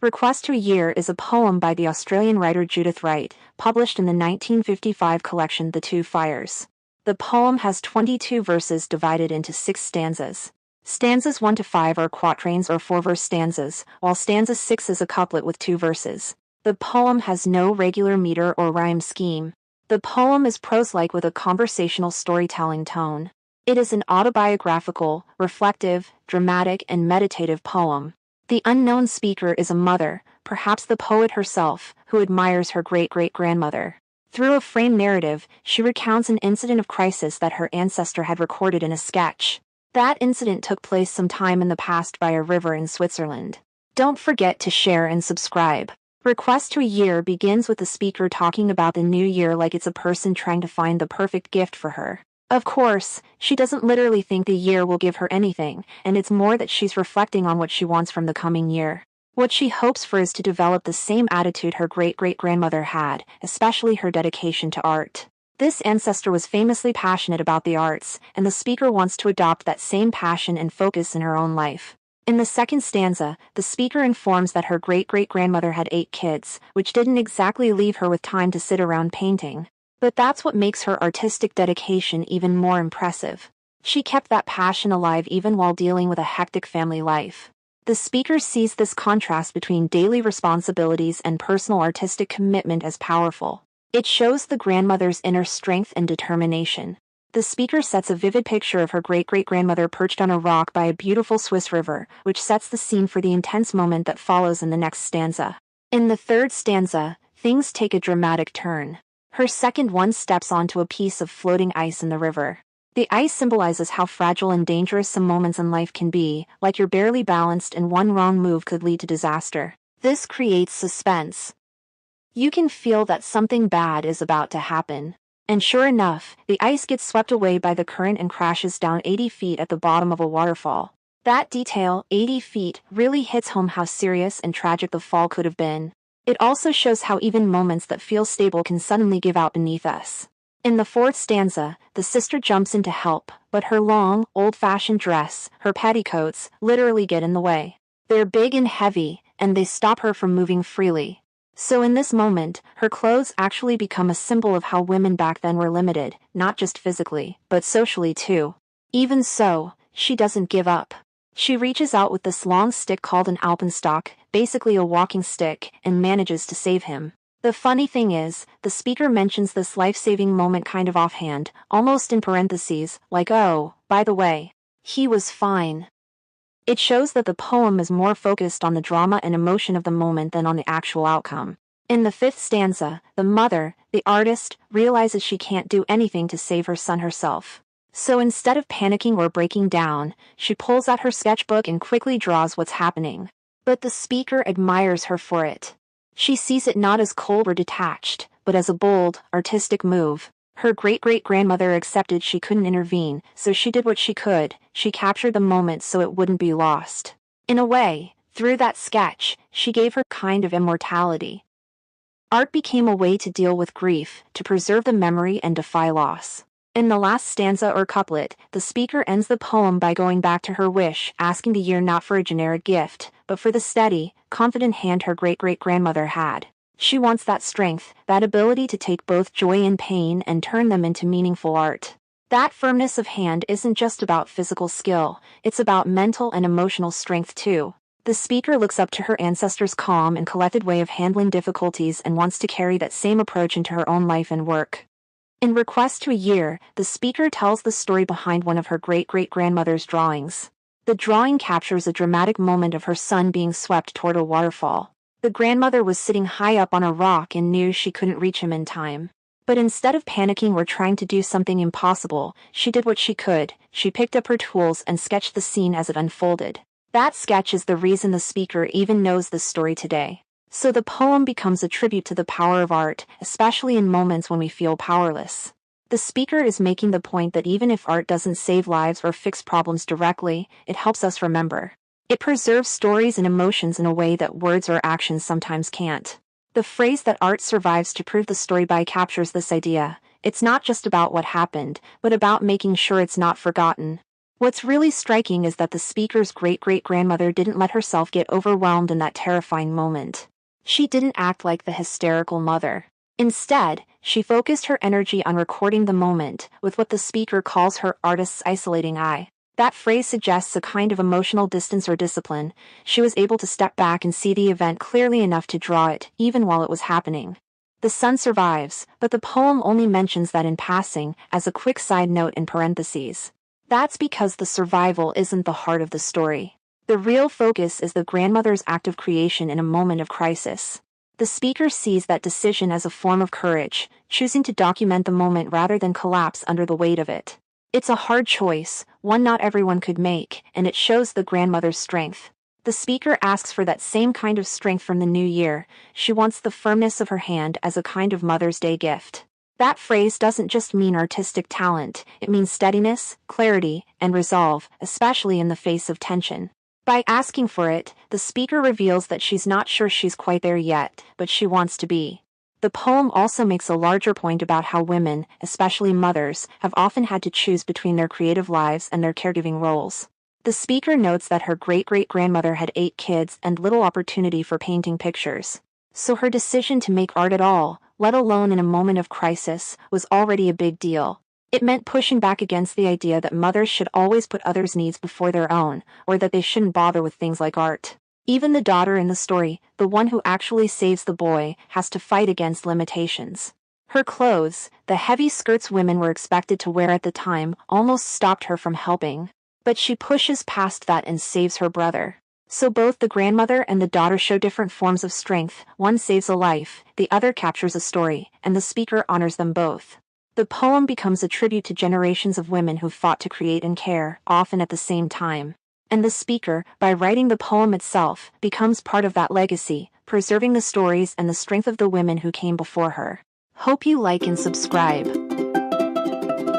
Request to a Year is a poem by the Australian writer Judith Wright, published in the 1955 collection The Two Fires. The poem has 22 verses divided into 6 stanzas. Stanzas 1 to 5 are quatrains or 4-verse stanzas, while stanza 6 is a couplet with 2 verses. The poem has no regular meter or rhyme scheme. The poem is prose-like with a conversational storytelling tone. It is an autobiographical, reflective, dramatic, and meditative poem. The unknown speaker is a mother, perhaps the poet herself, who admires her great-great-grandmother. Through a framed narrative, she recounts an incident of crisis that her ancestor had recorded in a sketch. That incident took place some time in the past by a river in Switzerland. Don't forget to share and subscribe. Request to a Year begins with the speaker talking about the new year like it's a person trying to find the perfect gift for her. Of course, she doesn't literally think the year will give her anything, and it's more that she's reflecting on what she wants from the coming year. What she hopes for is to develop the same attitude her great-great-grandmother had, especially her dedication to art. This ancestor was famously passionate about the arts, and the speaker wants to adopt that same passion and focus in her own life. In the second stanza, the speaker informs that her great-great-grandmother had 8 kids, which didn't exactly leave her with time to sit around painting. But that's what makes her artistic dedication even more impressive. She kept that passion alive even while dealing with a hectic family life. The speaker sees this contrast between daily responsibilities and personal artistic commitment as powerful. It shows the grandmother's inner strength and determination. The speaker sets a vivid picture of her great-great-grandmother perched on a rock by a beautiful Swiss river, which sets the scene for the intense moment that follows in the next stanza. In the third stanza, things take a dramatic turn. Her second one steps onto a piece of floating ice in the river. The ice symbolizes how fragile and dangerous some moments in life can be, like you're barely balanced and one wrong move could lead to disaster. This creates suspense. You can feel that something bad is about to happen. And sure enough, the ice gets swept away by the current and crashes down 80 feet at the bottom of a waterfall. That detail, 80 feet, really hits home how serious and tragic the fall could have been. It also shows how even moments that feel stable can suddenly give out beneath us. In the fourth stanza, the sister jumps in to help, but her long, old-fashioned dress, her petticoats, literally get in the way. They're big and heavy, and they stop her from moving freely. So in this moment, her clothes actually become a symbol of how women back then were limited, not just physically, but socially too. Even so, she doesn't give up. She reaches out with this long stick called an alpenstock, basically a walking stick, and manages to save him. The funny thing is, the speaker mentions this life-saving moment kind of offhand, almost in parentheses, like, oh, by the way, he was fine. It shows that the poem is more focused on the drama and emotion of the moment than on the actual outcome. In the fifth stanza, the mother, the artist, realizes she can't do anything to save her son herself. So instead of panicking or breaking down, she pulls out her sketchbook and quickly draws what's happening. But the speaker admires her for it. She sees it not as cold or detached, but as a bold, artistic move. Her great-great-grandmother accepted she couldn't intervene, so she did what she could. She captured the moment so it wouldn't be lost. In a way, through that sketch, she gave her kind of immortality. Art became a way to deal with grief, to preserve the memory and defy loss. In the last stanza or couplet, the speaker ends the poem by going back to her wish, asking the year not for a generic gift, but for the steady, confident hand her great-great-grandmother had. She wants that strength, that ability to take both joy and pain and turn them into meaningful art. That firmness of hand isn't just about physical skill, it's about mental and emotional strength too. The speaker looks up to her ancestors' calm and collected way of handling difficulties and wants to carry that same approach into her own life and work. In Request to a Year, the speaker tells the story behind one of her great-great-grandmother's drawings. The drawing captures a dramatic moment of her son being swept toward a waterfall. The grandmother was sitting high up on a rock and knew she couldn't reach him in time. But instead of panicking or trying to do something impossible, she did what she could. She picked up her tools and sketched the scene as it unfolded. That sketch is the reason the speaker even knows this story today. So the poem becomes a tribute to the power of art, especially in moments when we feel powerless. The speaker is making the point that even if art doesn't save lives or fix problems directly, it helps us remember. It preserves stories and emotions in a way that words or actions sometimes can't. The phrase that art survives to prove the story by captures this idea. It's not just about what happened, but about making sure it's not forgotten. What's really striking is that the speaker's great-great-grandmother didn't let herself get overwhelmed in that terrifying moment. She didn't act like the hysterical mother. Instead, she focused her energy on recording the moment with what the speaker calls her artist's isolating eye. That phrase suggests a kind of emotional distance or discipline. She was able to step back and see the event clearly enough to draw it, even while it was happening. The son survives, but the poem only mentions that in passing, as a quick side note in parentheses. That's because the survival isn't the heart of the story. The real focus is the grandmother's act of creation in a moment of crisis. The speaker sees that decision as a form of courage, choosing to document the moment rather than collapse under the weight of it. It's a hard choice, one not everyone could make, and it shows the grandmother's strength. The speaker asks for that same kind of strength from the new year. She wants the firmness of her hand as a kind of Mother's Day gift. That phrase doesn't just mean artistic talent, it means steadiness, clarity, and resolve, especially in the face of tension. By asking for it, the speaker reveals that she's not sure she's quite there yet, but she wants to be. The poem also makes a larger point about how women, especially mothers, have often had to choose between their creative lives and their caregiving roles. The speaker notes that her great-great-grandmother had 8 kids and little opportunity for painting pictures. So her decision to make art at all, let alone in a moment of crisis, was already a big deal. It meant pushing back against the idea that mothers should always put others' needs before their own, or that they shouldn't bother with things like art. Even the daughter in the story, the one who actually saves the boy, has to fight against limitations. Her clothes, the heavy skirts women were expected to wear at the time, almost stopped her from helping. But she pushes past that and saves her brother. So both the grandmother and the daughter show different forms of strength. One saves a life, the other captures a story, and the speaker honors them both. The poem becomes a tribute to generations of women who fought to create and care, often at the same time. And the speaker, by writing the poem itself, becomes part of that legacy, preserving the stories and the strength of the women who came before her. Hope you like and subscribe.